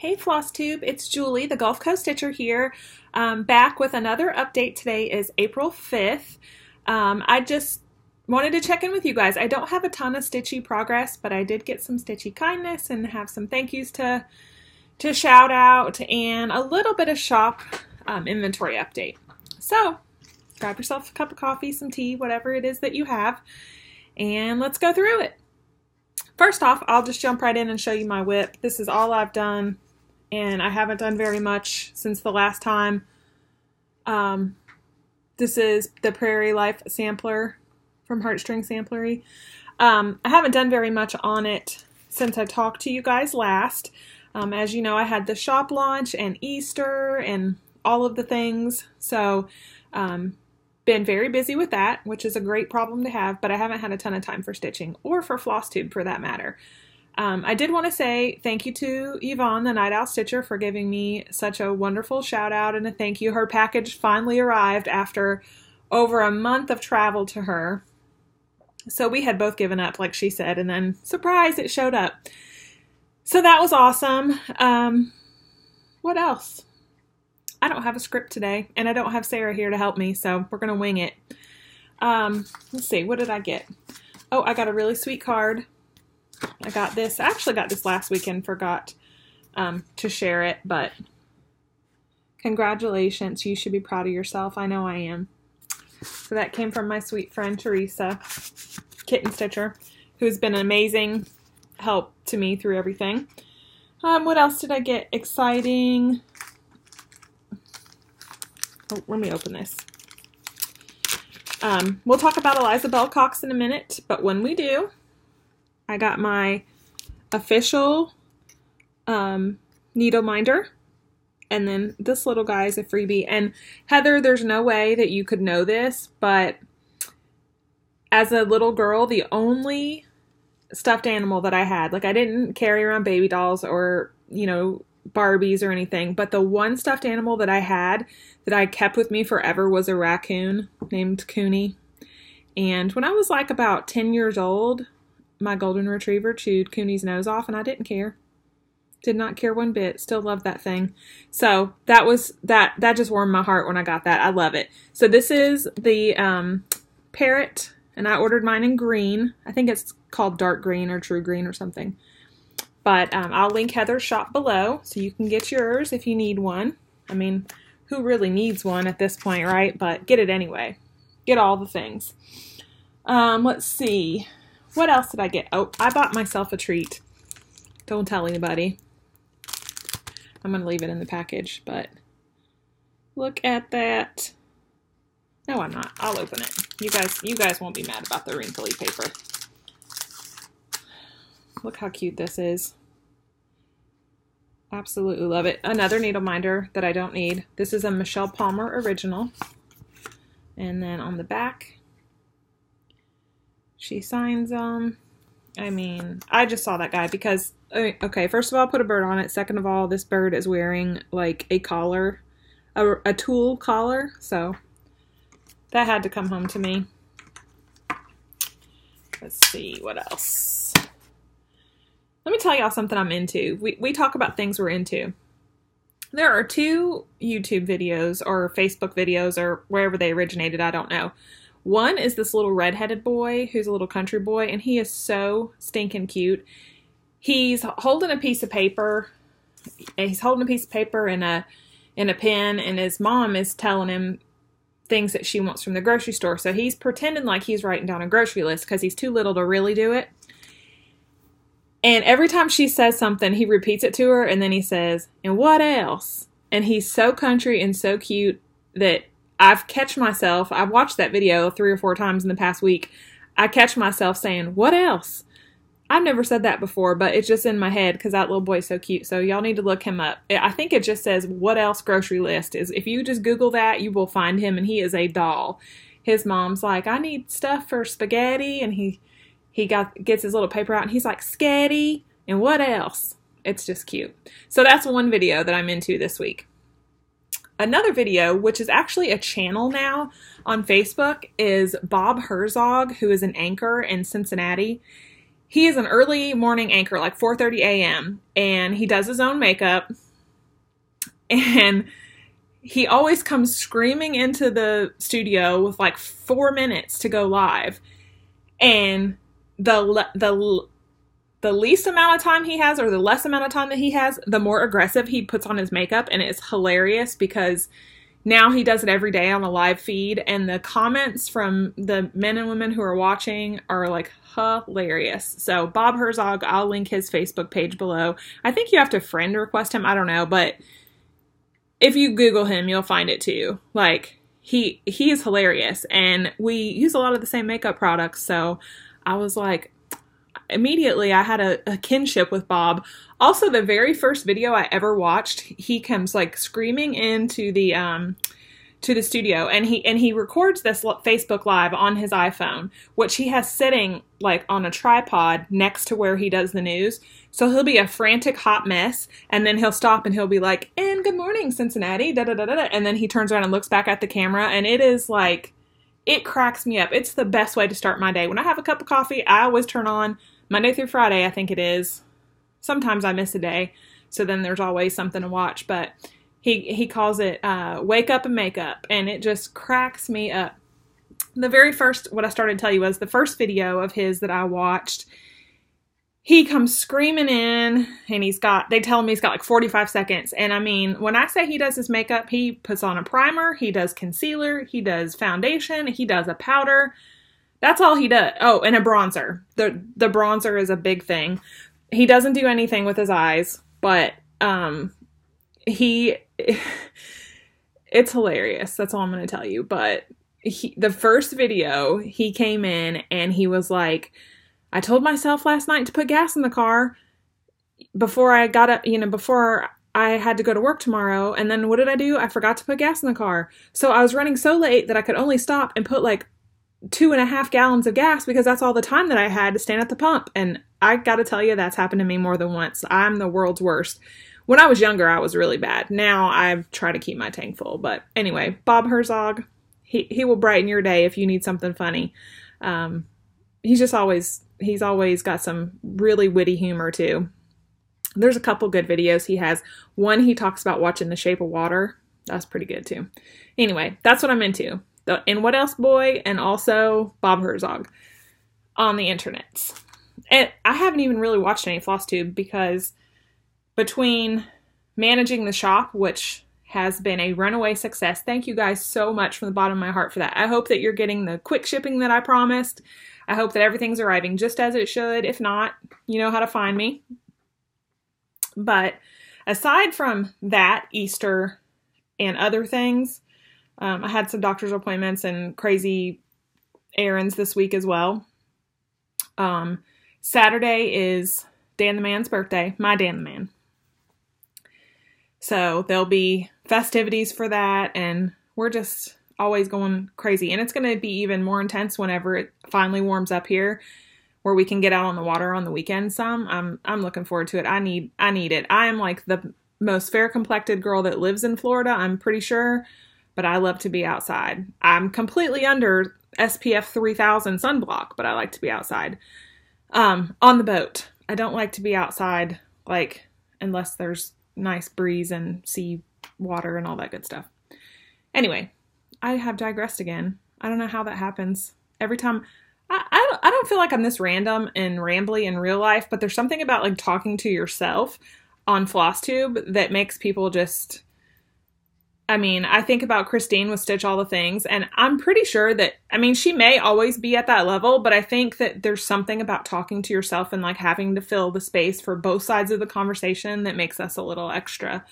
Hey Flosstube, it's Julie, the Gulf Coast Stitcher here, back with another update. Today is April 5th. I just wanted to check in with you guys. I don't have a ton of stitchy progress, but I did get some stitchy kindness and have some thank yous to shout out and a little bit of shop inventory update. So grab yourself a cup of coffee, some tea, whatever it is that you have, and let's go through it. First off, I'll just jump right in and show you my whip. This is all I've done, and I haven't done very much since the last time. This is the Prairie Life sampler from Heartstring Samplery. I haven't done very much on it since I talked to you guys last. As you know, I had the shop launch and Easter and all of the things, so been very busy with that, which is a great problem to have, but I haven't had a ton of time for stitching, or for Flosstube for that matter. I did want to say thank you to Yvonne, the Night Owl Stitcher, for giving me such a wonderful shout out and a thank you. Her package finally arrived after over a month of travel to her. So we had both given up, like she said, and then surprise, it showed up. So that was awesome. What else? I don't have a script today, and I don't have Sarah here to help me, so we're going to wing it. Let's see, what did I get? Oh, I got a really sweet card. I got this. I actually got this last weekend, forgot to share it, but congratulations. You should be proud of yourself. I know I am. So that came from my sweet friend, Teresa, Kitten Stitcher, who's been an amazing help to me through everything. What else did I get exciting? Oh, let me open this. We'll talk about Eliza Bell Cox in a minute, but when we do, I got my official needle minder, and then this little guy is a freebie. And Heather, there's no way that you could know this, but as a little girl, the only stuffed animal that I had, like I didn't carry around baby dolls or, you know, Barbies or anything, but the one stuffed animal that I had that I kept with me forever was a raccoon named Cooney. And when I was like about 10 years old, my golden retriever chewed Cooney's nose off, and I didn't care. Did not care one bit. Still love that thing. So that was that just warmed my heart when I got that. I love it. So this is the Parrot, and I ordered mine in green. I think it's called dark green or true green or something. But I'll link Heather's shop below so you can get yours if you need one. I mean, who really needs one at this point, right? But get it anyway. Get all the things. Let's see. What else did I get? Oh, I bought myself a treat. Don't tell anybody. I'm going to leave it in the package, but look at that. No, I'm not. I'll open it. You guys won't be mad about the wrinkly paper. Look how cute this is. Absolutely love it. Another needle minder that I don't need. This is a Michelle Palmer original. And then on the back, she signs them. I mean, I just saw that guy because, okay, first of all, put a bird on it. Second of all, this bird is wearing like a collar, a tulle collar. So that had to come home to me. Let's see, what else? Let me tell y'all something I'm into. We talk about things we're into. There are two YouTube videos or Facebook videos or wherever they originated, I don't know. One is this little redheaded boy who's a little country boy, and he is so stinking cute. He's holding a piece of paper. He's holding a piece of paper and a pen, and his mom is telling him things that she wants from the grocery store. So he's pretending like he's writing down a grocery list because he's too little to really do it. And every time she says something, he repeats it to her, and then he says, "And what else?" And he's so country and so cute that I've watched that video 3 or 4 times in the past week. I catch myself saying, "What else?" I've never said that before, but it's just in my head because that little boy's so cute. So y'all need to look him up. I think it just says, "What else grocery list?" If you just Google that, you will find him, and he is a doll. His mom's like, "I need stuff for spaghetti," and he gets his little paper out, and he's like, "Sketty, and what else?" It's just cute. So that's one video that I'm into this week. Another video, which is actually a channel now on Facebook, is Bob Herzog, who is an anchor in Cincinnati. he is an early morning anchor, like 4:30 a.m., and he does his own makeup, and he always comes screaming into the studio with like 4 minutes to go live, and the least amount of time he has, or the less amount of time that he has, the more aggressive he puts on his makeup, and it's hilarious because now he does it every day on a live feed, and the comments from the men and women who are watching are like hilarious. So Bob Herzog, I'll link his Facebook page below. I think you have to friend request him. I don't know, but if you Google him, you'll find it too. Like, he is hilarious, and we use a lot of the same makeup products, so I was like, immediately I had a kinship with Bob. Also, the very first video I ever watched, he comes like screaming into the studio, and he records this Facebook Live on his iPhone, which he has sitting like on a tripod next to where he does the news. So he'll be a frantic hot mess, and then he'll stop and he'll be like, "And good morning, Cincinnati," da da da da, and then he turns around and looks back at the camera, and it is like, it cracks me up. It's the best way to start my day. When I have a cup of coffee, I always turn on Monday through Friday, I think it is. Sometimes I miss a day, so then there's always something to watch, but he calls it Wake Up and Makeup, and it just cracks me up. The very first, what I started to tell you was the first video of his that I watched, he comes screaming in, and they tell him he's got like 45 seconds, and I mean, when I say he does his makeup, he puts on a primer, he does concealer, he does foundation, he does a powder. That's all he does. Oh, and a bronzer. The bronzer is a big thing. He doesn't do anything with his eyes, but it's hilarious. That's all I'm going to tell you. But the first video, he came in and he was like, "I told myself last night to put gas in the car before I got up, before I had to go to work tomorrow. And then what did I do? I forgot to put gas in the car. So I was running so late that I could only stop and put like 2.5 gallons of gas because that's all the time that I had to stand at the pump." And I gotta tell you, that's happened to me more than once. I'm the world's worst. When I was younger, I was really bad. Now I try to keep my tank full. But anyway, Bob Herzog, he will brighten your day if you need something funny. He's always got some really witty humor too. There's a couple good videos he has. One, he talks about watching The Shape of Water. That's pretty good too. Anyway, that's what I'm into. And What Else Boy, and also Bob Herzog on the internets. And I haven't even really watched any Flosstube because between managing the shop, which has been a runaway success, thank you guys so much from the bottom of my heart for that. I hope that you're getting the quick shipping that I promised. I hope that everything's arriving just as it should. If not, you know how to find me. But aside from that, Easter and other things, I had some doctor's appointments and crazy errands this week as well. Saturday is Dan the Man's birthday, my Dan the Man. So there'll be festivities for that, and we're just always going crazy. And it's going to be even more intense whenever it finally warms up here, where we can get out on the water on the weekend some. I'm looking forward to it. I need it. I am like the most fair-complected girl that lives in Florida, I'm pretty sure. But I love to be outside. I'm completely under SPF 3000 sunblock, but I like to be outside. On the boat. I don't like to be outside, like, unless there's nice breeze and sea water and all that good stuff. Anyway, I have digressed again. I don't know how that happens. Every time, I don't feel like I'm this random and rambly in real life, but there's something about like talking to yourself on Flosstube that makes people just... I mean, I think about Christine with Stitch All the Things, and I'm pretty sure that, I mean, she may always be at that level, but I think that there's something about talking to yourself and like having to fill the space for both sides of the conversation that makes us a little extra,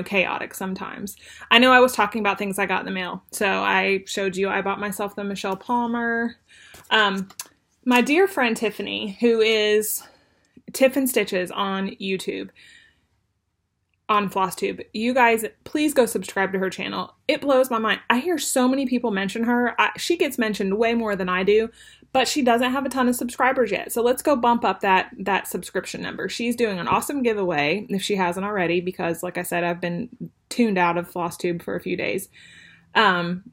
chaotic sometimes. I know I was talking about things I got in the mail. So I showed you, I bought myself the Michelle Palmer. My dear friend Tiffany, who is Tiffin Stitches on YouTube, on Flosstube. You guys, please go subscribe to her channel. It blows my mind. I hear so many people mention her. She gets mentioned way more than I do, but she doesn't have a ton of subscribers yet. So let's go bump up that subscription number. She's doing an awesome giveaway, if she hasn't already, because like I said, I've been tuned out of Flosstube for a few days.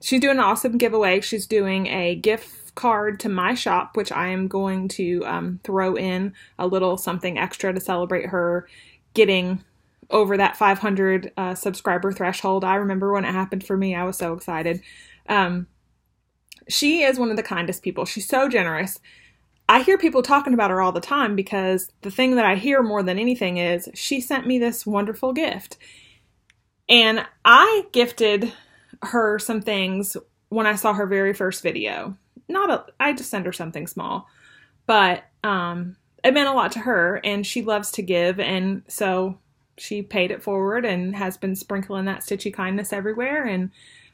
She's doing an awesome giveaway. She's doing a gift card to my shop, which I am going to throw in a little something extra to celebrate her getting over that 500 subscriber threshold. I remember when it happened for me. I was so excited. She is one of the kindest people. She's so generous. I hear people talking about her all the time because the thing that I hear more than anything is she sent me this wonderful gift. And I gifted her some things when I saw her very first video. I just sent her something small, but it meant a lot to her, and she loves to give, and so she paid it forward and has been sprinkling that stitchy kindness everywhere. And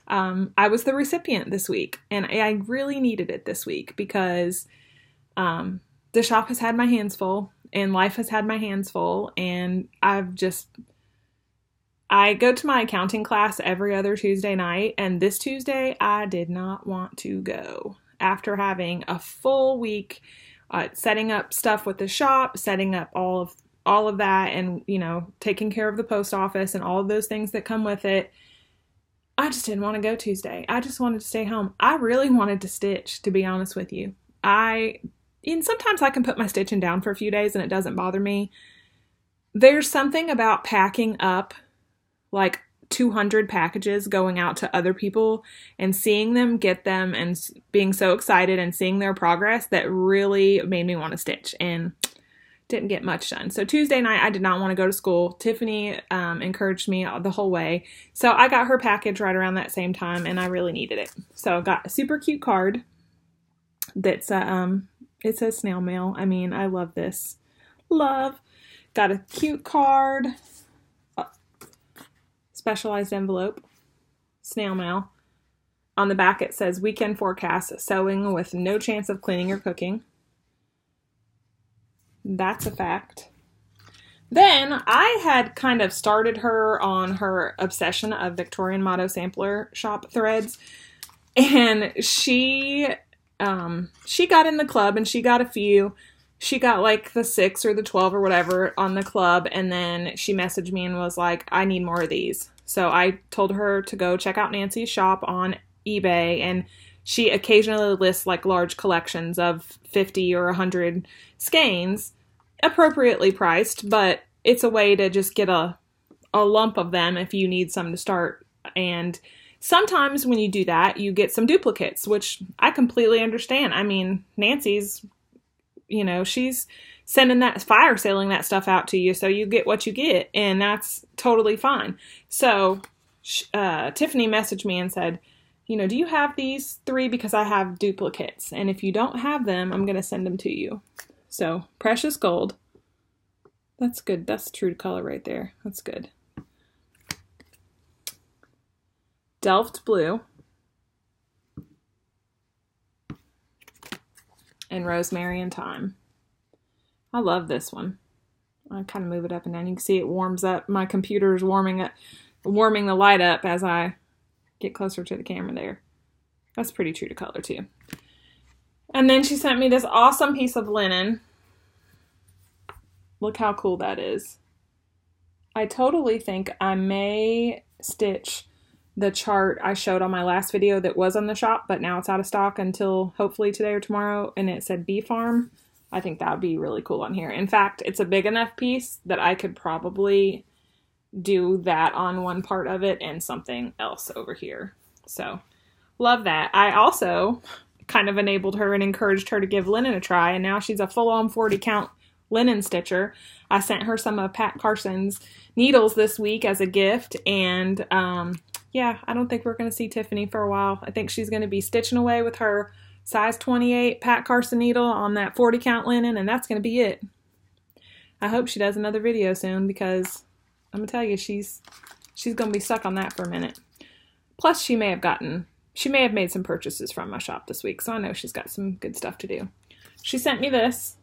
I was the recipient this week, and I really needed it this week because the shop has had my hands full, and life has had my hands full, and I go to my accounting class every other Tuesday night, and this Tuesday I did not want to go after having a full week setting up stuff with the shop, setting up all of that, and, you know, taking care of the post office and all of those things that come with it. I just didn't want to go Tuesday. I just wanted to stay home. I really wanted to stitch, to be honest with you. And sometimes I can put my stitching down for a few days and it doesn't bother me. There's something about packing up like 200 packages, going out to other people and seeing them get them and being so excited and seeing their progress that really made me want to stitch, and didn't get much done. So Tuesday night, I did not want to go to school. Tiffany encouraged me the whole way. So I got her package right around that same time, and I really needed it. So I got a super cute card that's, it says snail mail. I mean, I love this. Got a cute card. Specialized envelope, snail mail. On the back it says weekend forecast, sewing with no chance of cleaning or cooking. That's a fact. Then I had kind of started her on her obsession of Victorian Motto sampler shop threads, and she got in the club, and she got a few. She got like the 6 or the 12 or whatever on the club, and then she messaged me and was like, I need more of these. So I told her to go check out Nancy's shop on eBay, and she occasionally lists like large collections of 50 or 100 skeins, appropriately priced, but it's a way to just get a lump of them if you need some to start. And sometimes when you do that, you get some duplicates, which I completely understand. I mean, Nancy's, you know, she's sending that, fire sailing that stuff out to you, so you get what you get, and that's totally fine. So Tiffany messaged me and said, you know, do you have these 3? Because I have duplicates, and if you don't have them, I'm going to send them to you. So precious gold. That's good. That's true color right there. That's good. Delft blue. And rosemary and thyme. I love this one. I kind of move it up and down. You can see it warms up. My computer is warming the light up as I get closer to the camera there. That's pretty true to color too. And then she sent me this awesome piece of linen. Look how cool that is. I totally think I may stitch the chart I showed on my last video that was on the shop, but now it's out of stock until hopefully today or tomorrow, and it said Bee Farm. I think that would be really cool on here. In fact, it's a big enough piece that I could probably do that on one part of it and something else over here. So, love that. I also kind of enabled her and encouraged her to give linen a try, and now she's a full-on 40 count linen stitcher. I sent her some of Pat Carson's needles this week as a gift, and yeah, I don't think we're going to see Tiffany for a while. I think she's going to be stitching away with her size 28 Pat Carson needle on that 40 count linen, and that's going to be it. I hope she does another video soon, because I'm going to tell you, she's going to be stuck on that for a minute. Plus, she may have made some purchases from my shop this week, so I know she's got some good stuff to do. She sent me this.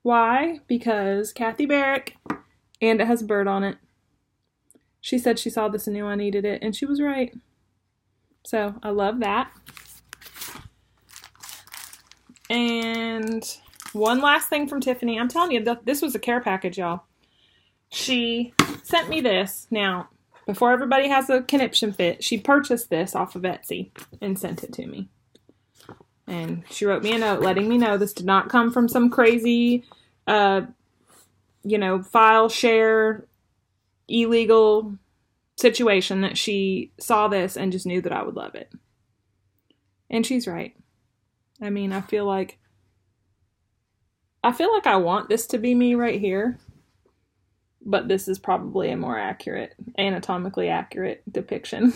Why? Because Kathy Barrick, and it has a bird on it. She said she saw this and knew I needed it, and she was right. So, I love that. And one last thing from Tiffany. I'm telling you, this was a care package, y'all. She sent me this. Now, before everybody has a conniption fit, she purchased this off of Etsy and sent it to me. And she wrote me a note letting me know this did not come from some crazy, file share, illegal situation, that she saw this and just knew that I would love it. And she's right. I mean, I feel like I want this to be me right here, but this is probably a more accurate, anatomically accurate depiction.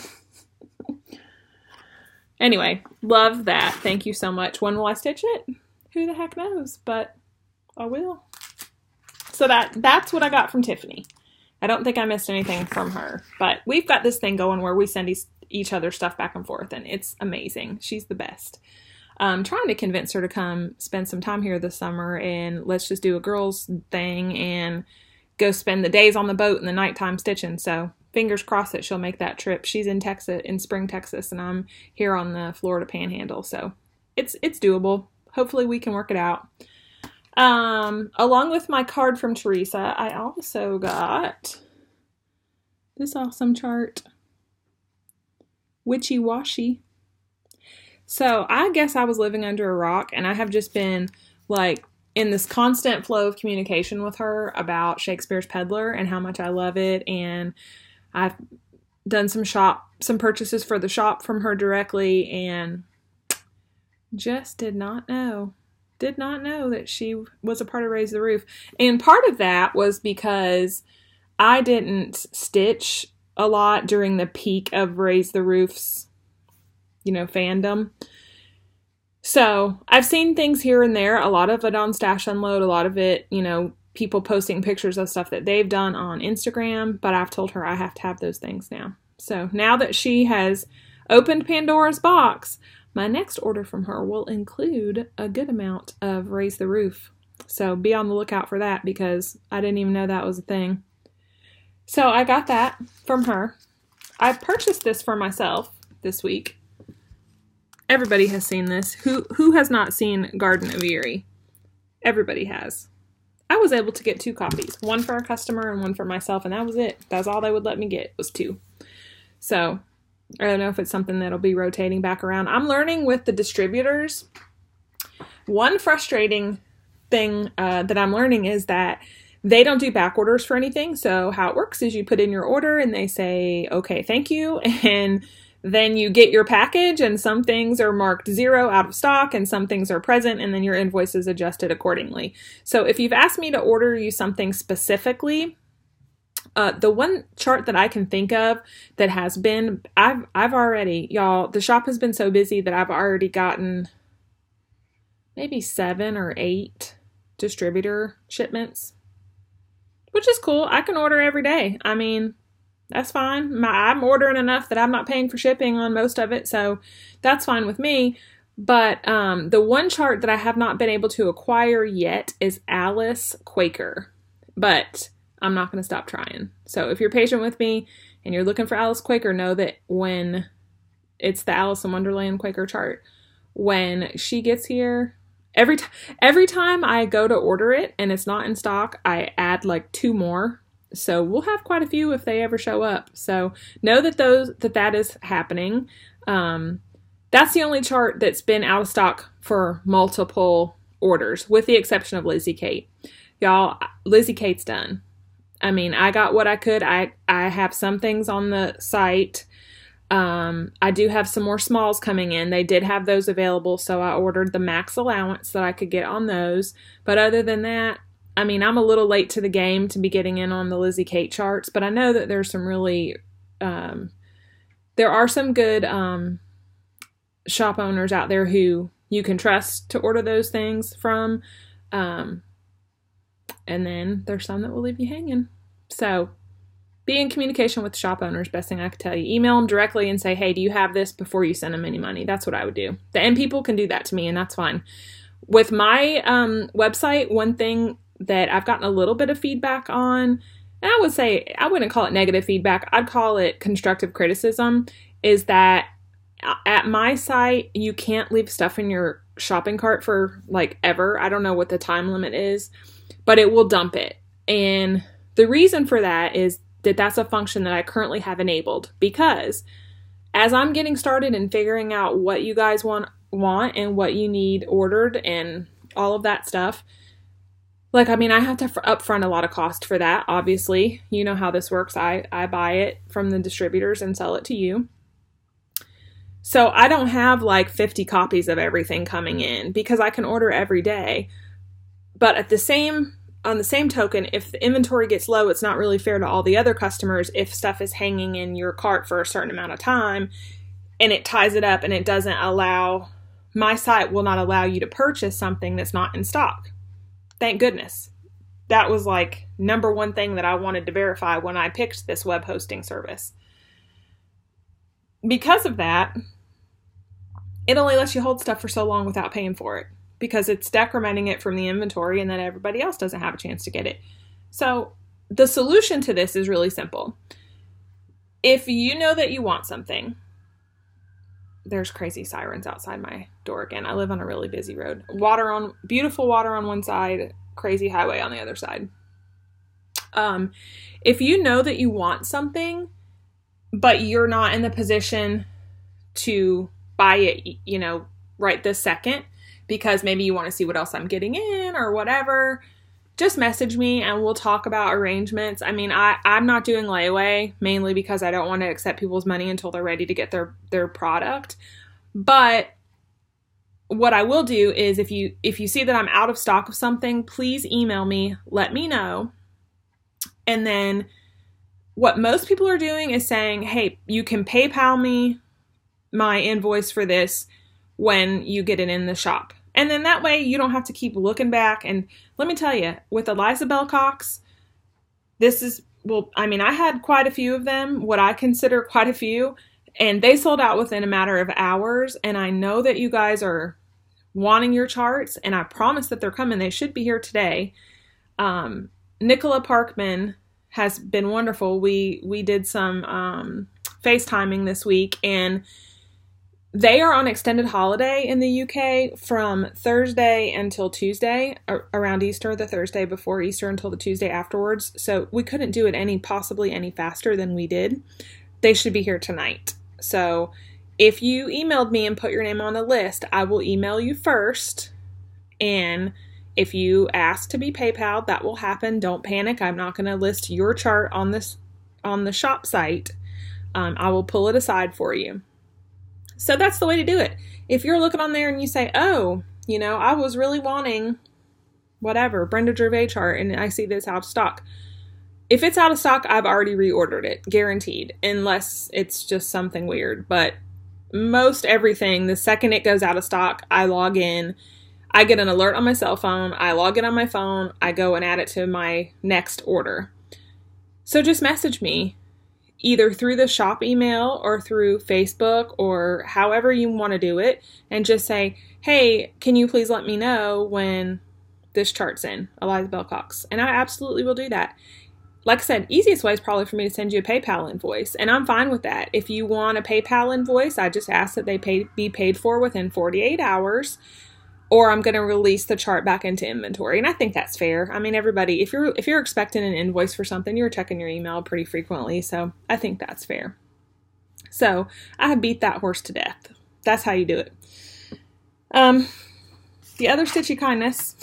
Anyway, love that. Thank you so much. When will I stitch it? Who the heck knows, but I will. So that's what I got from Tiffany. I don't think I missed anything from her, but we've got this thing going where we send each other stuff back and forth, and it's amazing. She's the best. I'm trying to convince her to come spend some time here this summer, and let's just do a girls thing and go spend the days on the boat and the nighttime stitching. So fingers crossed that she'll make that trip. She's in Spring, Texas, and I'm here on the Florida Panhandle. So it's doable. Hopefully we can work it out. Along with my card from Teresa, I also got this awesome chart. Witchy Washy. So I guess I was living under a rock, and I have just been like in this constant flow of communication with her about Shakespeare's Peddler and how much I love it. And I've done some purchases for the shop from her directly, and just did not know that she was a part of Raise the Roof. And part of that was because I didn't stitch a lot during the peak of Raise the Roof's, fandom. So I've seen things here and there, a lot of it on Stash Unload, a lot of it, people posting pictures of stuff that they've done on Instagram, but I've told her I have to have those things now. So now that she has opened Pandora's box, my next order from her will include a good amount of Raise the Roof. So be on the lookout for that, because I didn't even know that was a thing. So I got that from her. I purchased this for myself this week. Everybody has seen this. Who has not seen Garden of Erie? Everybody has. I was able to get 2 copies. One for a customer and one for myself, and that was it. That's all they would let me get, was 2. So I don't know if it's something that'll be rotating back around. I'm learning with the distributors. One frustrating thing that I'm learning is that they don't do back orders for anything. So how it works is you put in your order and they say, okay, thank you. And then you get your package, and some things are marked 0 out of stock and some things are present, and then your invoice is adjusted accordingly. So if you've asked me to order you something specifically, the one chart that I can think of that has been, I've already, y'all, the shop has been so busy that I've already gotten maybe 7 or 8 distributor shipments, which is cool. I can order every day. I mean, that's fine. I'm ordering enough that I'm not paying for shipping on most of it, so that's fine with me. But the one chart that I have not been able to acquire yet is Alice Quaker, but I'm not going to stop trying. So if you're patient with me and you're looking for Alice Quaker, know that when it's the Alice in Wonderland Quaker chart, when she gets here, every time I go to order it and it's not in stock, I add like 2 more. So we'll have quite a few if they ever show up. So know that that is happening. That's the only chart that's been out of stock for multiple orders, with the exception of Lizzie Kate. Y'all, Lizzie Kate's done. I mean, I got what I could. I have some things on the site. I do have some more smalls coming in. They did have those available, so I ordered the max allowance that I could get on those. But other than that, I mean, I'm a little late to the game to be getting in on the Lizzie Kate charts, but I know that there's some really, there are some good shop owners out there who you can trust to order those things from. And then there's some that will leave you hanging. So be in communication with shop owners. Best thing I could tell you. Email them directly and say, hey, do you have this, before you send them any money. That's what I would do. And people can do that to me, and that's fine. With my website, one thing that I've gotten a little bit of feedback on, and I would say, I wouldn't call it negative feedback, I'd call it constructive criticism, is that at my site, you can't leave stuff in your shopping cart for like ever. I don't know what the time limit is, but it will dump it. And the reason for that is that that's a function that I currently have enabled, because as I'm getting started and figuring out what you guys want want and what you need ordered and all of that stuff. Like, I mean, I have to upfront a lot of cost for that, obviously. You know how this works. I buy it from the distributors and sell it to you. So I don't have like 50 copies of everything coming in because I can order every day. But on the same token, if the inventory gets low, it's not really fair to all the other customers if stuff is hanging in your cart for a certain amount of time and it ties it up and it doesn't allow, my site will not allow you to purchase something that's not in stock. Thank goodness. That was like number one thing that I wanted to verify when I picked this web hosting service. Because of that, it only lets you hold stuff for so long without paying for it because it's decrementing it from the inventory and then everybody else doesn't have a chance to get it. So the solution to this is really simple. If you know that you want something, there's crazy sirens outside my door again. I live on a really busy road. Beautiful water on one side, crazy highway on the other side. If you know that you want something, but you're not in the position to buy it, you know, right this second, because maybe you want to see what else I'm getting in or whatever, just message me and we'll talk about arrangements. I mean, I'm not doing layaway mainly because I don't want to accept people's money until they're ready to get their product. But what I will do is if you see that I'm out of stock of something, please email me, let me know. And then what most people are doing is saying, hey, you can PayPal me my invoice for this when you get it in the shop. And then that way you don't have to keep looking back. And let me tell you, with Eliza Bellcox, I had quite a few of them, what I consider quite a few, and they sold out within a matter of hours. And I know that you guys are wanting your charts, and I promise that they're coming. They should be here today. Nicola Parkman has been wonderful. We did some FaceTiming this week, and they are on extended holiday in the UK from Thursday until Tuesday, around Easter, the Thursday before Easter until the Tuesday afterwards. So we couldn't do it possibly any faster than we did. They should be here tonight. So if you emailed me and put your name on the list, I will email you first. And if you ask to be PayPal, that will happen. Don't panic. I'm not going to list your chart on the shop site. I will pull it aside for you. So that's the way to do it. If you're looking on there and you say, oh, you know, I was really wanting whatever, Brenda Gervais chart, and I see this out of stock. If it's out of stock, I've already reordered it, guaranteed, unless it's just something weird. But most everything, the second it goes out of stock, I log in, I get an alert on my cell phone, I log in on my phone, I go and add it to my next order. So just message me, either through the shop email or through Facebook or however you want to do it, and just say, hey, can you please let me know when this chart's in, Eliza Bellcox? And I absolutely will do that. Like I said, easiest way is probably for me to send you a PayPal invoice, and I'm fine with that. If you want a PayPal invoice, I just ask that they be paid for within 48 hours, or I'm going to release the chart back into inventory. And I think that's fair. I mean, everybody, if you're expecting an invoice for something, you're checking your email pretty frequently. So I think that's fair. So I have beat that horse to death. That's how you do it. The other stitchy kindness,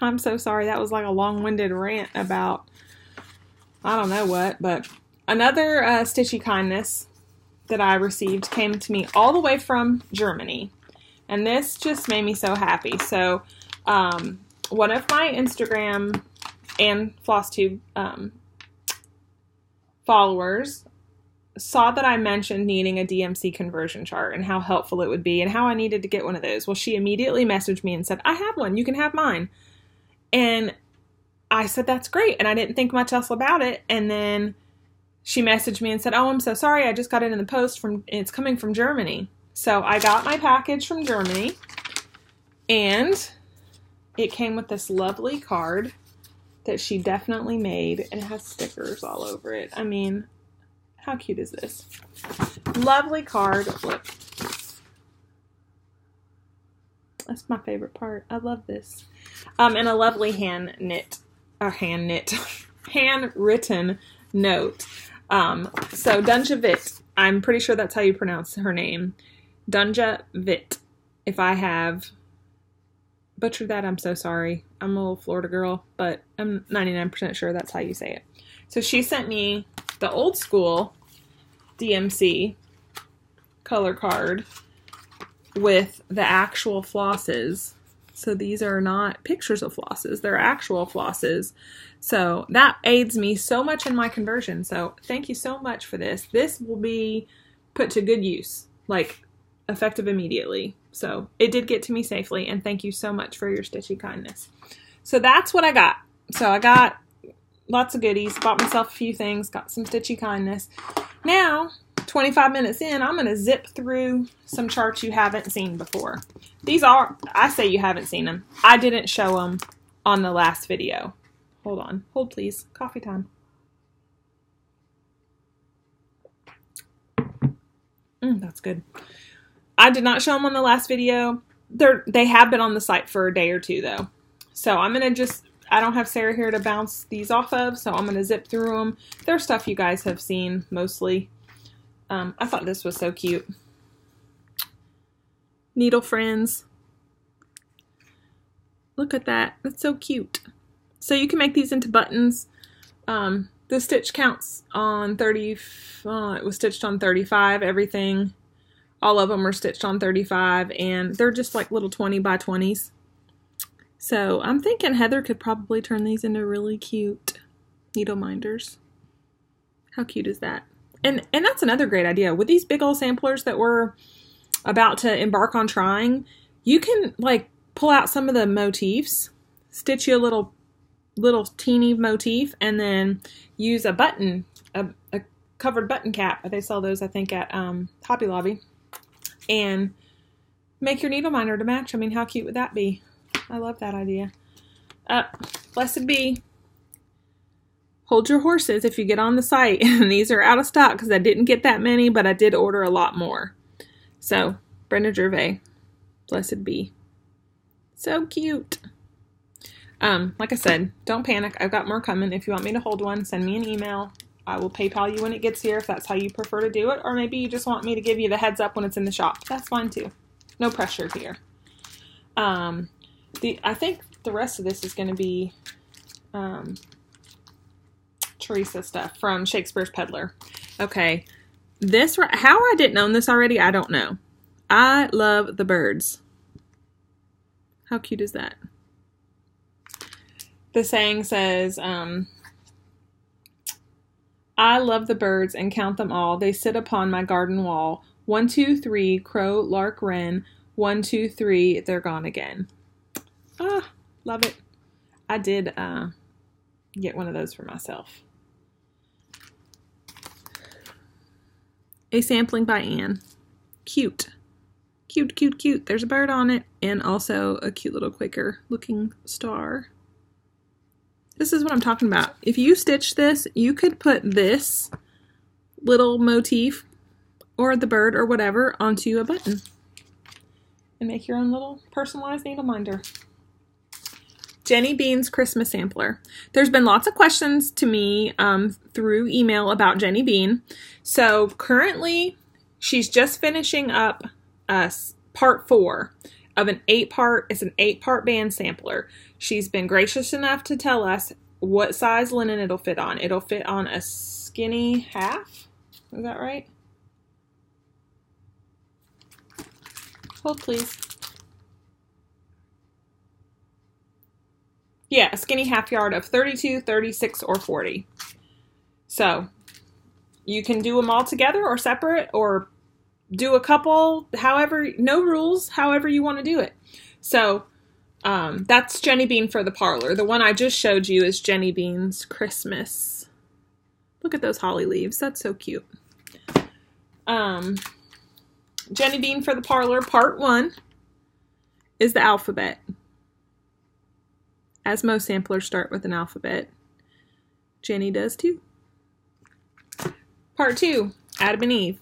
I'm so sorry. That was like a long-winded rant about, I don't know what, but another stitchy kindness that I received came to me all the way from Germany. And this just made me so happy. So, one of my Instagram and Flosstube followers saw that I mentioned needing a DMC conversion chart and how helpful it would be and how I needed to get one of those. Well, she immediately messaged me and said, I have one. You can have mine. And I said, that's great. And I didn't think much else about it. And then she messaged me and said, oh, I'm so sorry. I just got it in the post it's coming from Germany. So I got my package from Germany, and it came with this lovely card that she definitely made, and it has stickers all over it. I mean, how cute is this? Lovely card. Look. That's my favorite part. I love this. And a lovely handwritten note. So Dunja Vit, I'm pretty sure that's how you pronounce her name. Dunja Vit. If I have butchered that, I'm so sorry. I'm a little Florida girl, but I'm 99% sure that's how you say it. So she sent me the old school DMC color card with the actual flosses. So these are not pictures of flosses. They're actual flosses. So that aids me so much in my conversion. So thank you so much for this. This will be put to good use, like effective immediately. So it did get to me safely, and thank you so much for your stitchy kindness. So that's what I got. So I got lots of goodies, bought myself a few things, got some stitchy kindness. Now, 25 minutes in, I'm going to zip through some charts you haven't seen before. These are, I say you haven't seen them. I didn't show them on the last video. Hold on. Hold please. Coffee time. That's good. I did not show them on the last video. They have been on the site for a day or two though. So I'm going to I don't have Sarah here to bounce these off of, so I'm going to zip through them. They're stuff you guys have seen mostly. I thought this was so cute. Needle Friends. Look at that. That's so cute. So you can make these into buttons. The stitch counts on 30. It was stitched on 35. Everything. All of them are stitched on 35. And they're just like little 20 by 20s. So I'm thinking Heather could probably turn these into really cute needle minders. How cute is that? And that's another great idea. With these big old samplers that we're about to embark on trying, you can like pull out some of the motifs, stitch you a little teeny motif, and then use a button, a covered button cap. They sell those, I think, at Hobby Lobby. And make your needle minder to match. I mean, how cute would that be? I love that idea. Blessed be. Hold your horses if you get on the site. And these are out of stock because I didn't get that many, but I did order a lot more. So, Brenda Gervais. Blessed be. So cute. Like I said, don't panic. I've got more coming. If you want me to hold one, send me an email. I will PayPal you when it gets here if that's how you prefer to do it. Or maybe you just want me to give you the heads up when it's in the shop. That's fine too. No pressure here. I think the rest of this is going to be Teresa stuff from Shakespeare's Peddler. Okay. How I didn't own this already, I don't know. I love the birds. How cute is that? The saying says, I love the birds and count them all. They sit upon my garden wall. 1, 2, 3, crow, lark, wren. 1, 2, 3, they're gone again. Ah, love it. I did get one of those for myself. A sampling by Anne. Cute. Cute, cute, cute. There's a bird on it and also a cute little Quaker looking star. This is what I'm talking about. If you stitch this, you could put this little motif or the bird or whatever onto a button and make your own little personalized needle minder. Jenny Bean's Christmas Sampler. There's been lots of questions to me through email about Jenny Bean. So currently, she's just finishing up part 4 of an 8-part. It's an 8-part band sampler. She's been gracious enough to tell us what size linen it'll fit on. It'll fit on a skinny half. Is that right? Hold, please. Yeah, a skinny half yard of 32, 36, or 40. So, you can do them all together or separate or do a couple, however, no rules, however you want to do it. So, that's Jenny Bean for the parlor. The one I just showed you is Jenny Bean's Christmas. Look at those holly leaves. That's so cute. Jenny Bean for the parlor, part 1 is the alphabet. As most samplers start with an alphabet. Jenny does too. Part 2, Adam and Eve.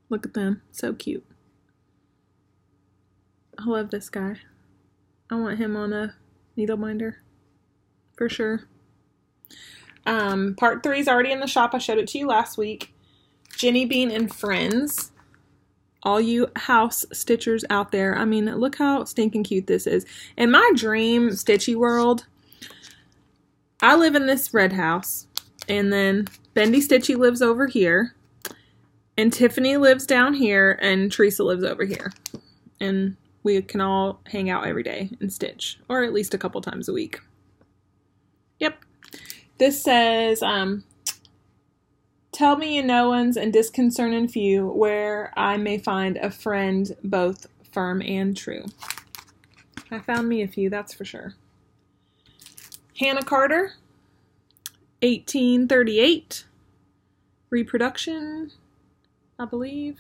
Look at them. So cute. I love this guy. I want him on a needle minder. For sure. Part 3 is already in the shop. I showed it to you last week. Jenny Bean and Friends. all you house stitchers out there. I mean, look how stinking cute this is. In my dream stitchy world, I live in this red house, and then Bendy Stitchy lives over here, and Tiffany lives down here, and Teresa lives over here. And we can all hang out every day and stitch, or at least a couple times a week. Yep. This says, tell me you know ones and disconcerting few where I may find a friend both firm and true. I found me a few, that's for sure. Hannah Carter, 1838, reproduction, I believe.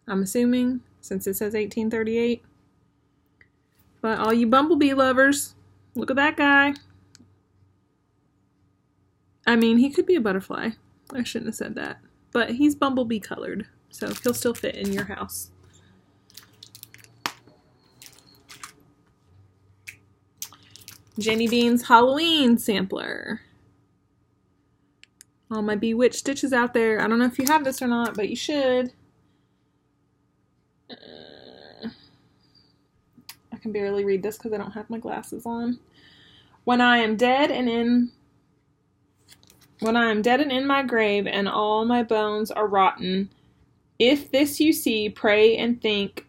I'm assuming, since it says 1838. But all you bumblebee lovers, look at that guy. I mean, he could be a butterfly. I shouldn't have said that. But he's bumblebee colored, so he'll still fit in your house. Jenny Bean's Halloween sampler. All my Bewitched stitches out there. I don't know if you have this or not, but you should. I can barely read this because I don't have my glasses on. When I am dead and in my grave and all my bones are rotten, if this you see, pray and think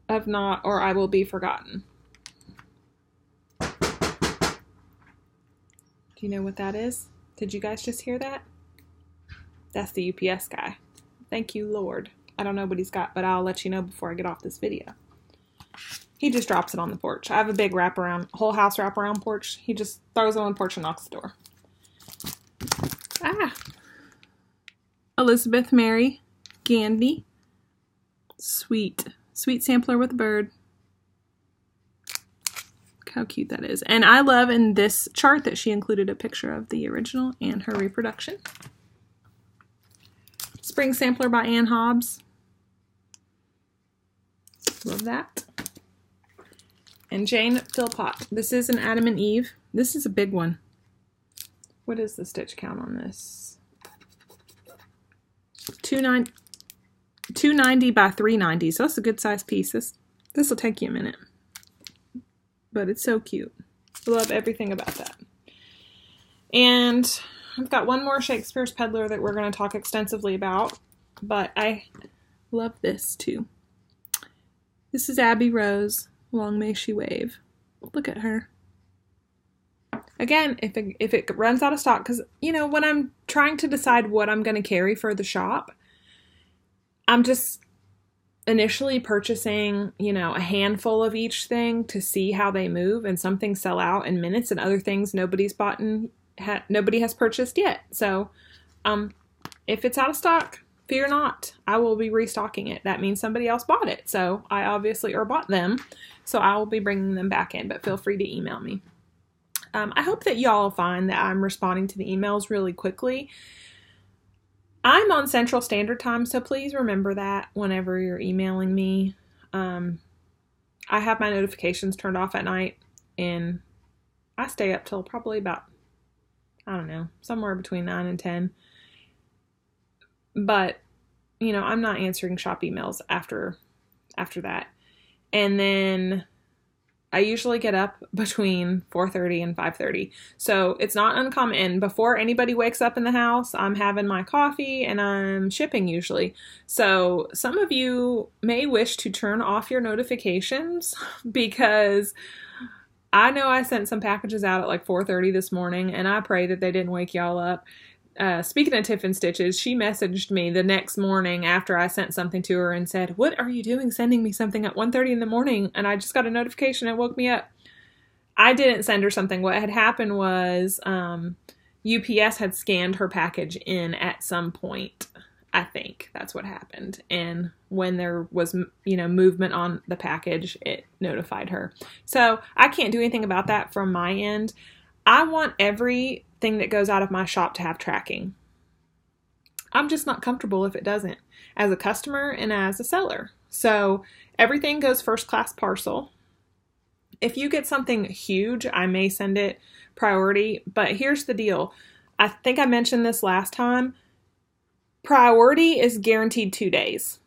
of not, or I will be forgotten. Do you know what that is? Did you guys just hear that? That's the UPS guy. Thank you, Lord. I don't know what he's got, but I'll let you know before I get off this video. He just drops it on the porch. I have a big whole house wraparound porch. He just throws it on the porch and knocks the door. Ah. Elizabeth Mary Gandy. Sweet sampler with a bird. How cute that is. And I love in this chart that she included a picture of the original and her reproduction. Spring Sampler by Ann Hobbs. Love that. And Jane Philpott. This is an Adam and Eve. This is a big one. What is the stitch count on this? 290 by 390. So that's a good size piece. This will take you a minute. But it's so cute. I love everything about that. And I've got one more Shakespeare's Peddler that we're going to talk extensively about. But I love this too. This is Abby Rose. Long may she wave. Look at her. Again, if it runs out of stock, because, you know, when I'm trying to decide what I'm going to carry for the shop, I'm just initially purchasing, you know, a handful of each thing to see how they move, and some things sell out in minutes and other things nobody has purchased yet. So, if it's out of stock, fear not, I will be restocking it. That means somebody else bought it. So I obviously, or bought them. So I will be bringing them back in, but feel free to email me. I hope that y'all find that I'm responding to the emails really quickly. I'm on Central Standard Time, so please remember that whenever you're emailing me. I have my notifications turned off at night, and I stay up till probably about, I don't know, somewhere between 9 and 10. But, you know, I'm not answering shop emails after that. And then I usually get up between 4:30 and 5:30. So it's not uncommon. And before anybody wakes up in the house, I'm having my coffee and I'm shipping usually. So some of you may wish to turn off your notifications, because I know I sent some packages out at like 4:30 this morning, and I pray that they didn't wake y'all up. Speaking of Tiffin Stitches, she messaged me the next morning after I sent something to her and said, "What are you doing sending me something at 1:30 in the morning? And I just got a notification. It woke me up." I didn't send her something. What had happened was UPS had scanned her package in at some point. I think that's what happened. And when there was, you know, movement on the package, it notified her. So I can't do anything about that from my end. I want everything that goes out of my shop to have tracking. I'm just not comfortable if it doesn't, as a customer and as a seller. So everything goes first class parcel. If you get something huge, I may send it priority. But here's the deal. I think I mentioned this last time. Priority is guaranteed 2 days.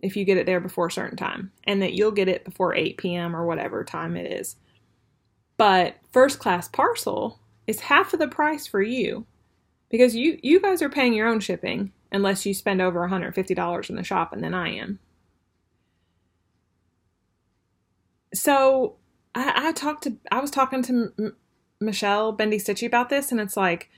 if you get it there before a certain time, and that you'll get it before 8 p.m. or whatever time it is. But first class parcel is half of the price for you, because you guys are paying your own shipping unless you spend over $150 in the shop, and then I am. So I was talking to Michelle Bendy Stitchy about this, and it's like,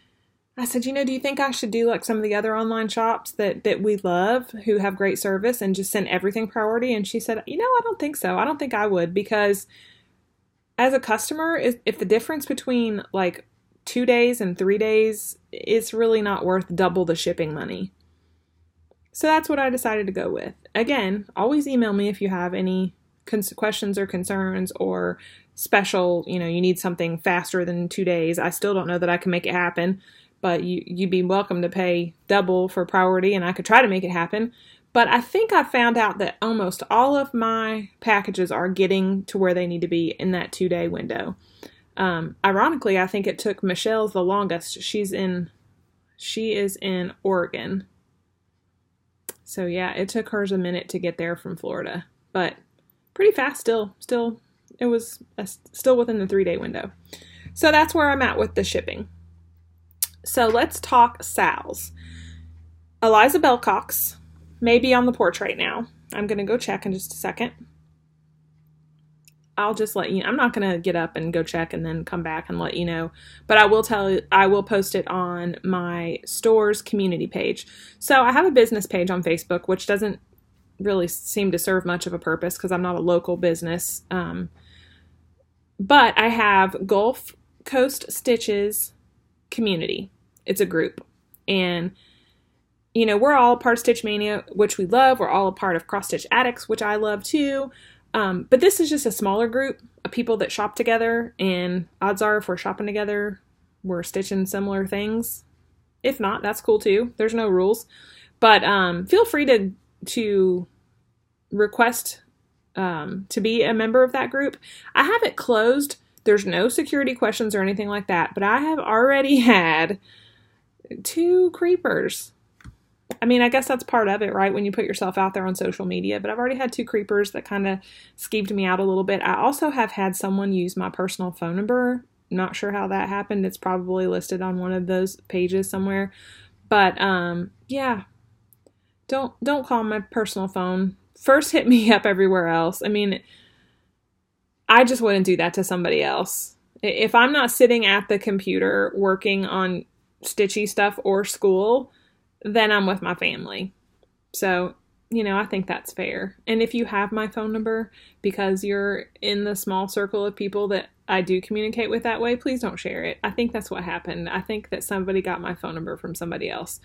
I said, do you think I should do like some of the other online shops that we love, who have great service, and just send everything priority? And she said, I don't think so. I don't think I would, because as a customer, if the difference between like 2 days and 3 days, it's really not worth double the shipping money. So that's what I decided to go with. Again, always email me if you have any questions or concerns, or special, you need something faster than 2 days. I still don't know that I can make it happen, but you'd be welcome to pay double for priority, and I could try to make it happen. But I think I found out that almost all of my packages are getting to where they need to be in that 2-day window. Ironically, I think it took Michelle's the longest. She is in Oregon. So yeah, it took hers a minute to get there from Florida, but pretty fast still. It was still within the 3-day window. So that's where I'm at with the shipping. So let's talk Sal's. Eliza Bellcox may be on the porch right now. I'm going to go check in just a second. I'll just let you know. I'm not going to get up and go check and then come back and let you know. But I will post it on my store's community page. So I have a business page on Facebook, which doesn't really seem to serve much of a purpose because I'm not a local business. But I have Gulf Coast Stitches community. It's a group. And, we're all a part of Stitch Mania, which we love. We're all a part of Cross Stitch Addicts, which I love too. But this is just a smaller group of people that shop together, and odds are if we're shopping together, we're stitching similar things. If not, that's cool too. There's no rules. But feel free to request to be a member of that group. I have it closed. There's no security questions or anything like that, but I have already had 2 creepers. I mean, I guess that's part of it, right? When you put yourself out there on social media, but I've already had 2 creepers that kind of skeeved me out a little bit. I also have had someone use my personal phone number. Not sure how that happened. It's probably listed on one of those pages somewhere. But, yeah, don't call my personal phone. First hit me up everywhere else. I mean, I just wouldn't do that to somebody else. If I'm not sitting at the computer working on stitchy stuff or school, then I'm with my family. So, I think that's fair. And if you have my phone number because you're in the small circle of people that I do communicate with that way, please don't share it. I think that's what happened. I think that somebody got my phone number from somebody else.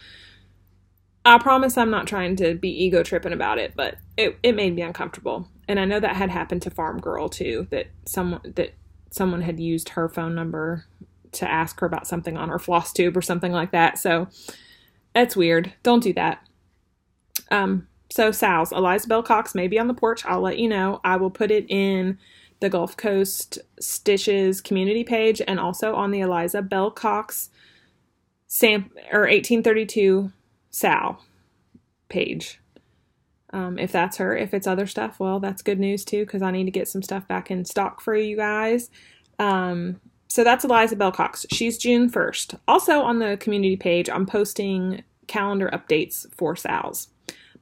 I promise I'm not trying to be ego tripping about it, but it made me uncomfortable. And I know that had happened to Farm Girl too, that someone had used her phone number to ask her about something on her Flosstube or something like that. So that's weird. Don't do that. So Sal's, Eliza Bellcox may be on the porch. I'll let you know. I will put it in the Gulf Coast Stitches community page and also on the Eliza Bellcox 1832 Sal page. If that's her. If it's other stuff, well, that's good news too, because I need to get some stuff back in stock for you guys. So that's Eliza Bellcox. She's June 1st. Also on the community page, I'm posting calendar updates for Sal's.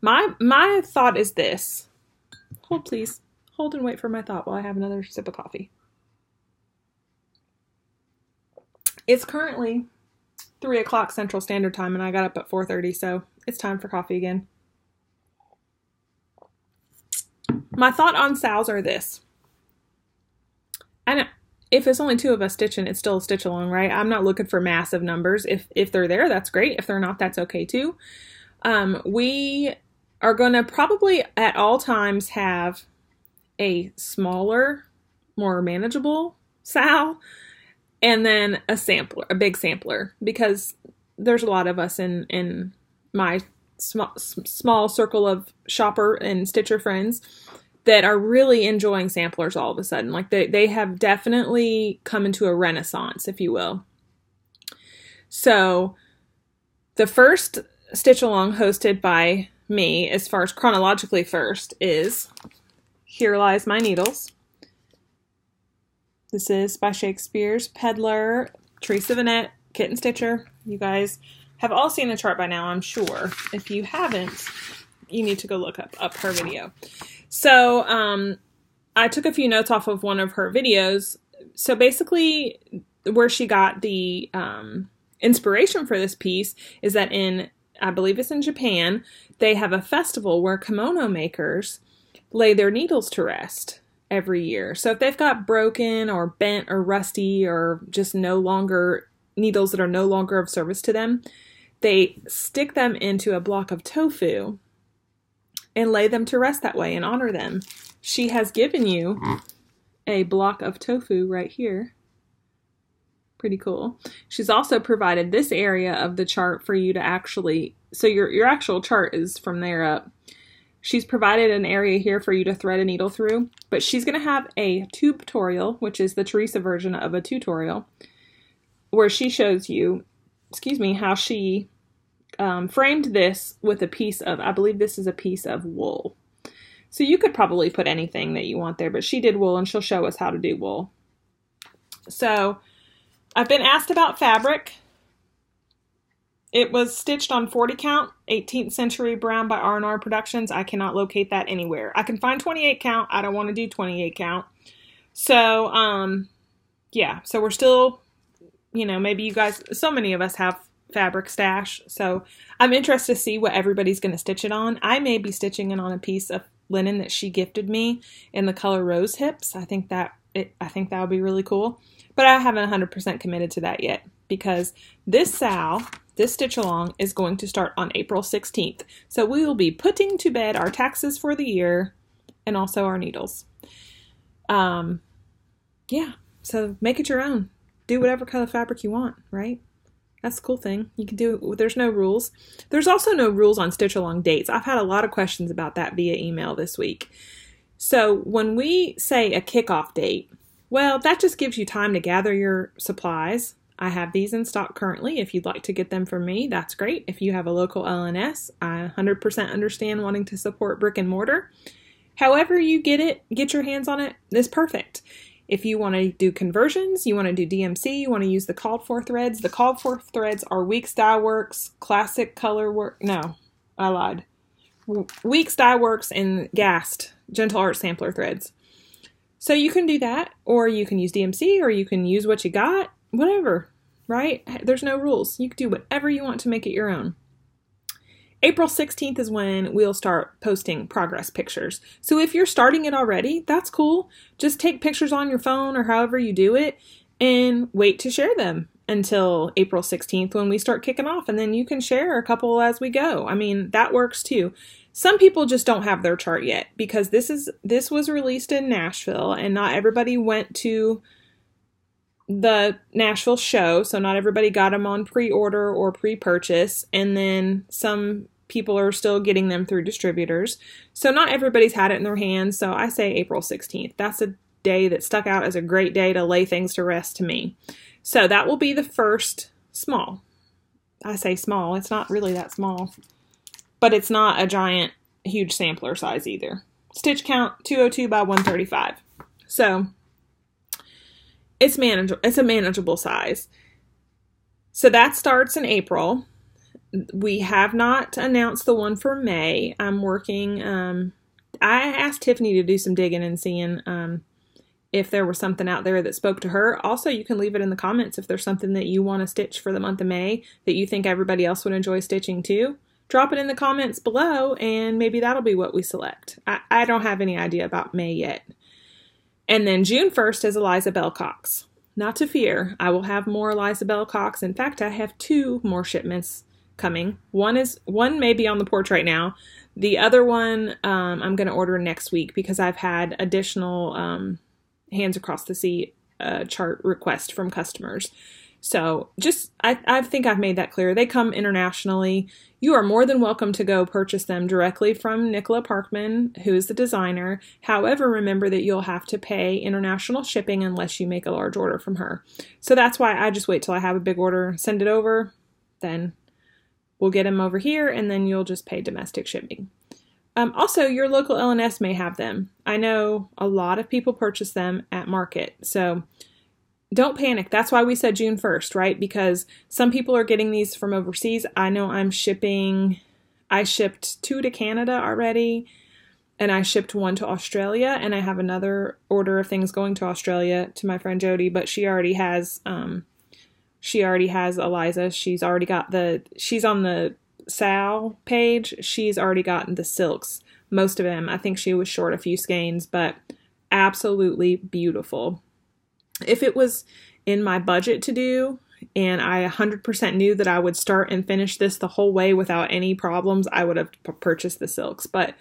My thought is this. Hold, please. Hold and wait for my thought while I have another sip of coffee. It's currently 3 o'clock Central Standard Time, and I got up at 4:30, so it's time for coffee again. My thought on Sal's are this. I know if it's only 2 of us stitching, it's still a stitch along, right? I'm not looking for massive numbers. If they're there, that's great. If they're not, that's okay too. We are going to probably at all times have a smaller, more manageable Sal, and then a big sampler, because there's a lot of us in my small circle of shopper and stitcher friends that are really enjoying samplers all of a sudden. Like they have definitely come into a renaissance, if you will. So the first stitch along hosted by me, as far as chronologically first, is Here Lies My Needles. This is by Shakespeare's Peddler, Teresa Vanette, Kitten Stitcher. You guys have all seen the chart by now, I'm sure. If you haven't, you need to go look up her video. So I took a few notes off of one of her videos. So basically, where she got the inspiration for this piece is that I believe it's in Japan, they have a festival where kimono makers lay their needles to rest every year. So if they've got broken or bent or rusty or just needles that are no longer of service to them, they stick them into a block of tofu and lay them to rest that way and honor them. She has given you a block of tofu right here. Pretty cool. She's also provided this area of the chart for you to actually, so your actual chart is from there up. She's provided an area here for you to thread a needle through, but she's going to have a tutorial, which is the Teresa version of a tutorial, where she shows you, how she framed this with a piece of, I believe this is a piece of wool. So you could probably put anything that you want there, but she did wool and she'll show us how to do wool. So I've been asked about fabric. It was stitched on 40 count, 18th century brown by R&R Productions. I cannot locate that anywhere. I can find 28 count. I don't want to do 28 count. So, yeah. So we're still, maybe you guys, so many of us have fabric stash. So I'm interested to see what everybody's going to stitch it on. I may be stitching it on a piece of linen that she gifted me in the color Rose Hips. I think that would be really cool. But I haven't 100% committed to that yet because this stitch along is going to start on April 16th. So we will be putting to bed our taxes for the year and also our needles. Yeah, so make it your own. Do whatever color fabric you want, right? That's the cool thing. You can do, there's no rules. There's also no rules on stitch along dates. I've had a lot of questions about that via email this week. So when we say a kickoff date, well, that just gives you time to gather your supplies. I have these in stock currently. If you'd like to get them from me, that's great. If you have a local LNS, I 100% understand wanting to support brick and mortar. However you get your hands on it, is perfect. If you want to do conversions, you want to do DMC, you want to use the called for threads. The called for threads are Weeks Dye Works, Classic Color Work. No, I lied. Weeks Dye Works and Gast, Gentle Art Sampler threads. So you can do that, or you can use DMC, or you can use what you got, whatever, right? There's no rules. You can do whatever you want to make it your own. April 16th is when we'll start posting progress pictures. So if you're starting it already, that's cool. Just take pictures on your phone or however you do it and wait to share them until April 16th when we start kicking off. And then you can share a couple as we go. I mean, that works too. Some people just don't have their chart yet because this was released in Nashville and not everybody went to the Nashville show. So not everybody got them on pre-order or pre-purchase. And then some people are still getting them through distributors. So not everybody's had it in their hands. So I say April 16th. That's a day that stuck out as a great day to lay things to rest to me. So that will be the first small. I say small. It's not really that small. But it's not a giant, huge sampler size either. Stitch count 202 by 135. So it's manageable. It's a manageable size. So that starts in April. We have not announced the one for May. I'm working. I asked Tiffany to do some digging and seeing if there was something out there that spoke to her. Also, you can leave it in the comments if there's something that you want to stitch for the month of May that you think everybody else would enjoy stitching too. Drop it in the comments below and maybe that'll be what we select. I don't have any idea about May yet. And then June 1st is Eliza Bell Cox. Not to fear, I will have more Eliza Bell Cox. In fact, I have 2 more shipments coming. One may be on the porch right now. The other one I'm going to order next week because I've had additional Hands Across the Sea chart requests from customers. So I think I've made that clear. They come internationally. You are more than welcome to go purchase them directly from Nicola Parkman, who is the designer. However, remember that you'll have to pay international shipping unless you make a large order from her. So that's why I just wait till I have a big order, send it over, then we'll get them over here, and then you'll just pay domestic shipping. Also, your local L&S may have them. I know a lot of people purchase them at market, so don't panic. That's why we said June 1st, right? Because some people are getting these from overseas. I know I shipped 2 to Canada already, and I shipped 1 to Australia, and I have another order of things going to Australia to my friend Jody, but she already has Eliza. She's on the Sal page. She's already gotten the silks, most of them. I think she was short a few skeins, but absolutely beautiful. If it was in my budget to do, and I 100% knew that I would start and finish this the whole way without any problems, I would have purchased the silks. But,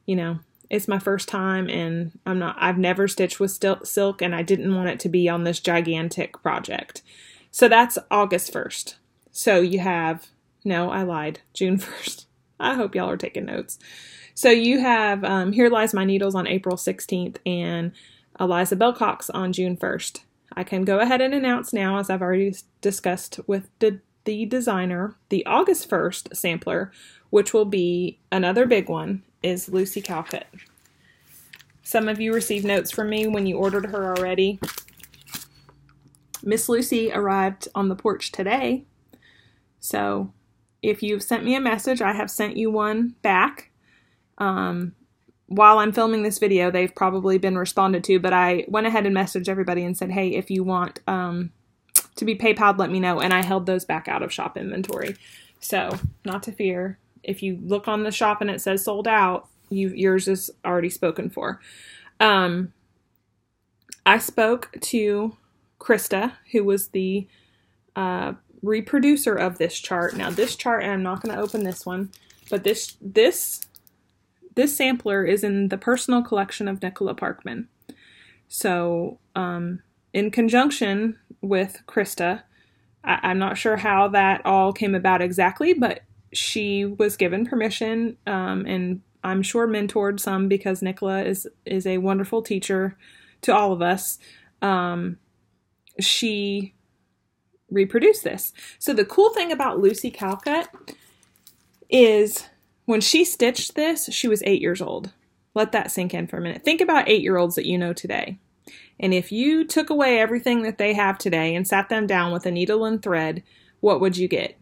you know, it's my first time, and I've never stitched with silk, and I didn't want it to be on this gigantic project. So that's August 1st. So you have, no, I lied, June 1st. I hope y'all are taking notes. So you have Here Lies My Needles on April 16th, and Eliza Bellcox on June 1st. I can go ahead and announce now, as I've already discussed with the designer, the August 1st sampler, which will be another big one, is Lucy Calcutt. Some of you received notes from me when you ordered her already. Miss Lucy arrived on the porch today, so if you've sent me a message, I have sent you one back. While I'm filming this video, they've probably been responded to, but I went ahead and messaged everybody and said, hey, if you want to be PayPal'd, let me know, and I held those back out of shop inventory. So, not to fear. If you look on the shop and it says sold out, yours is already spoken for. I spoke to Krista, who was the reproducer of this chart. Now, this chart, and I'm not going to open this one, but this sampler is in the personal collection of Nicola Parkman. So, in conjunction with Krista, I'm not sure how that all came about exactly, but she was given permission, and I'm sure mentored some, because Nicola is a wonderful teacher to all of us. She reproduced this. So the cool thing about Lucy Calcutt is, when she stitched this, she was 8 years old. Let that sink in for a minute. Think about 8-year-olds that you know today. And if you took away everything that they have today and sat them down with a needle and thread, what would you get?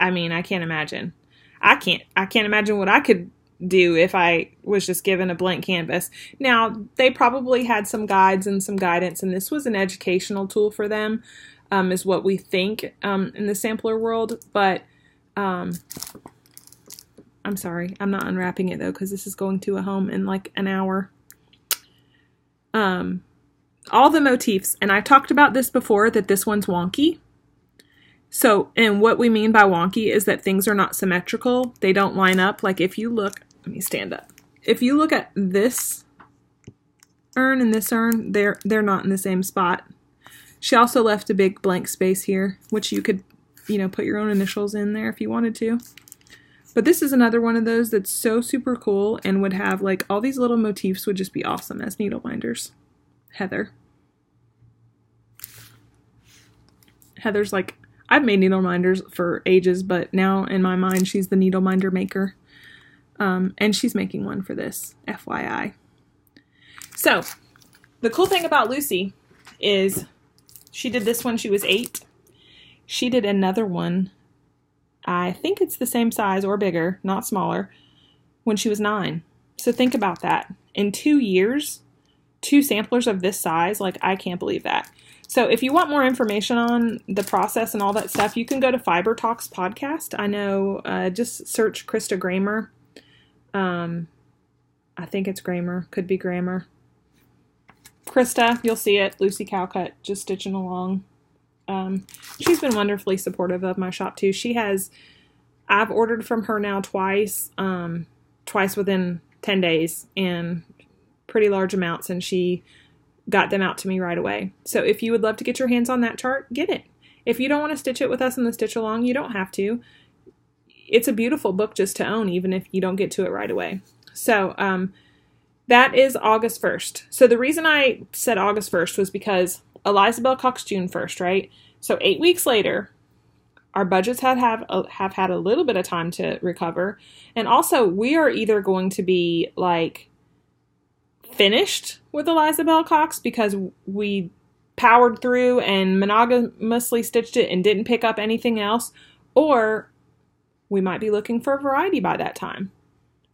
I mean, I can't imagine. I can't imagine what I could do if I was just given a blank canvas. Now, they probably had some guides and some guidance, and this was an educational tool for them, is what we think in the sampler world. But I'm sorry, I'm not unwrapping it though, because this is going to a home in like an hour. All the motifs, and I talked about this before, that this one's wonky. So, and what we mean by wonky is that things are not symmetrical. They don't line up. Like if you look, let me stand up. If you look at this urn and this urn, they're not in the same spot. She also left a big blank space here, which you could, put your own initials in there if you wanted to. But this is another one of those that's so super cool and would have like all these little motifs would just be awesome as needle binders. Heather's like, I've made needle minders for ages, but now in my mind, she's the needle minder maker. And she's making one for this, FYI. So, the cool thing about Lucy is she did this when she was 8. She did another one, I think it's the same size or bigger, not smaller, when she was 9. So think about that. In 2 years, 2 samplers of this size, like I can't believe that. So if you want more information on the process and all that stuff, you can go to Fiber Talks podcast. I know, just search Krista Gramer. I think it's Gramer, could be Grammar. Krista, you'll see it. Lucy Calcutt, just stitching along. She's been wonderfully supportive of my shop too. I've ordered from her now twice within 10 days, and pretty large amounts, and she got them out to me right away. So if you would love to get your hands on that chart, get it. If you don't want to stitch it with us in the stitch along, you don't have to. It's a beautiful book just to own, even if you don't get to it right away. So that is August 1st. So the reason I said August 1st was because Eliza Bellcox June 1st, right? So 8 weeks later, Our budgets have had a little bit of time to recover. And also, we are either going to be like finished with Eliza Bell Cox because we powered through and monogamously stitched it and didn't pick up anything else, or we might be looking for a variety by that time.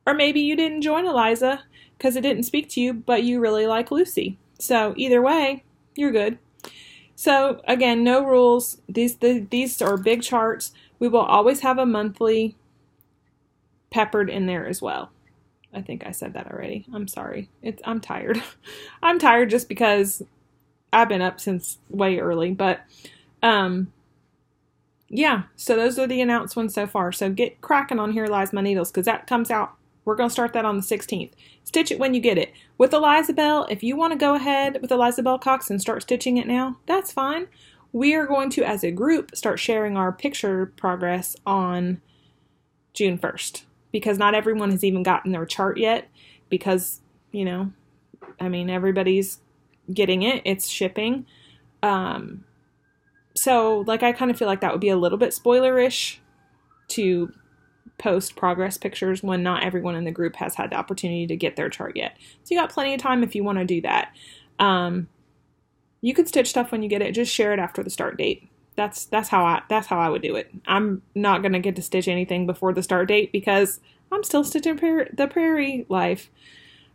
Or maybe you didn't join Eliza because it didn't speak to you, but you really like Lucy. So either way, you're good. So again, no rules. These are big charts. We will always have a monthly peppered in there as well. I think I said that already. I'm sorry. I'm tired. I'm tired just because I've been up since way early. But yeah, so those are the announced ones so far. So get cracking on Here Lies My Needles, because that comes out. We're going to start that on the 16th. Stitch it when you get it. With Eliza Bell, if you want to go ahead with Eliza Bell Cox and start stitching it now, that's fine. We are going to, as a group, start sharing our picture progress on June 1st. Because not everyone has even gotten their chart yet. Because, you know, I mean, everybody's getting it. It's shipping. So, like, I kind of feel like that would be a little bit spoilerish to post progress pictures when not everyone in the group has had the opportunity to get their chart yet. So you got plenty of time if you want to do that. You could stitch stuff when you get it. Just share it after the start date. That's how I would do it. I'm not going to get to stitch anything before the start date because I'm still stitching the Prairie life.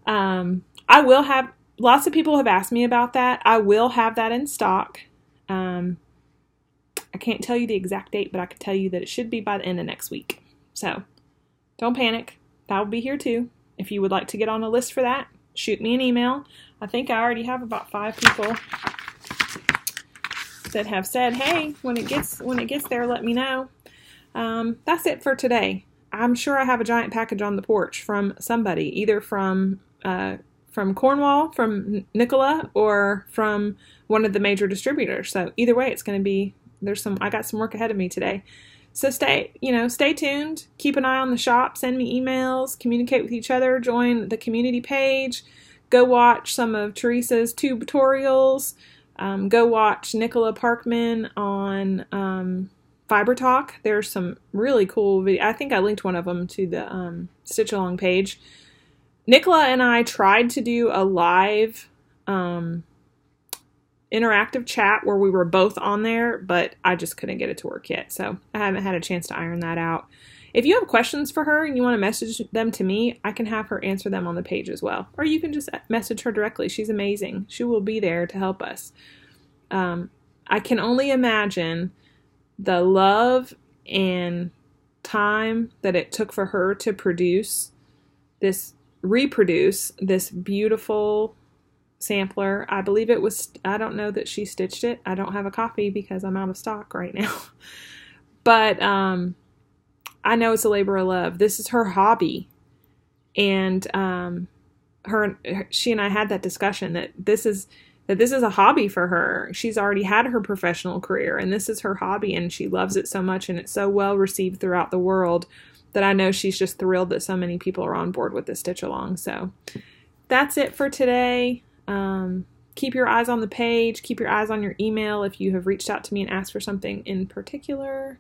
I will have, lots of people have asked me about that. I will have that in stock. I can't tell you the exact date, but I can tell you that it should be by the end of next week. So don't panic. That will be here too. If you would like to get on a list for that, shoot me an email. I think I already have about 5 people that have said, hey, when it gets there, let me know. That's it for today. I'm sure I have a giant package on the porch from somebody, either from Cornwall, from Nicola, or from one of the major distributors. So either way, it's going to be, I got some work ahead of me today. So stay tuned, keep an eye on the shop, send me emails, communicate with each other, join the community page, go watch some of Teresa's tutorials, go watch Nicola Parkman on Fiber Talk. There's some really cool videos. I think I linked one of them to the Stitch Along page. Nicola and I tried to do a live interactive chat where we were both on there, but I just couldn't get it to work yet, so I haven't had a chance to iron that out. If you have questions for her and you want to message them to me, I can have her answer them on the page as well, or you can just message her directly. She's amazing. She will be there to help us. I can only imagine the love and time that it took for her to reproduce this beautiful sampler. I believe it was, I don't know that she stitched it. I don't have a copy because I'm out of stock right now. But I know it's a labor of love. This is her hobby. And she and I had that discussion that this is a hobby for her. She's already had her professional career and this is her hobby, and she loves it so much, and it's so well received throughout the world that I know she's just thrilled that so many people are on board with this Stitch Along. So that's it for today. Keep your eyes on the page. Keep your eyes on your email if you have reached out to me and asked for something in particular.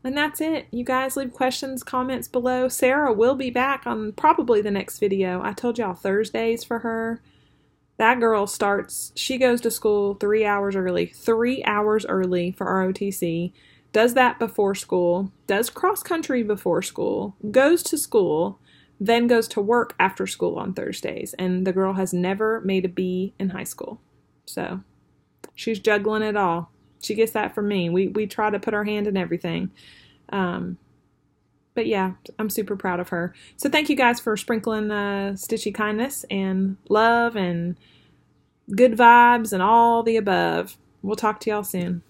And that's it. You guys leave questions, comments below. Sarah will be back on probably the next video. I told y'all Thursdays for her. That girl she goes to school 3 hours early. 3 hours early for ROTC. Does that before school. Does cross country before school. Goes to school. Then goes to work after school on Thursdays. And the girl has never made a B in high school. So she's juggling it all. She gets that from me. We try to put our hand in everything. But yeah, I'm super proud of her. So thank you guys for sprinkling stitchy kindness and love and good vibes and all the above. We'll talk to y'all soon.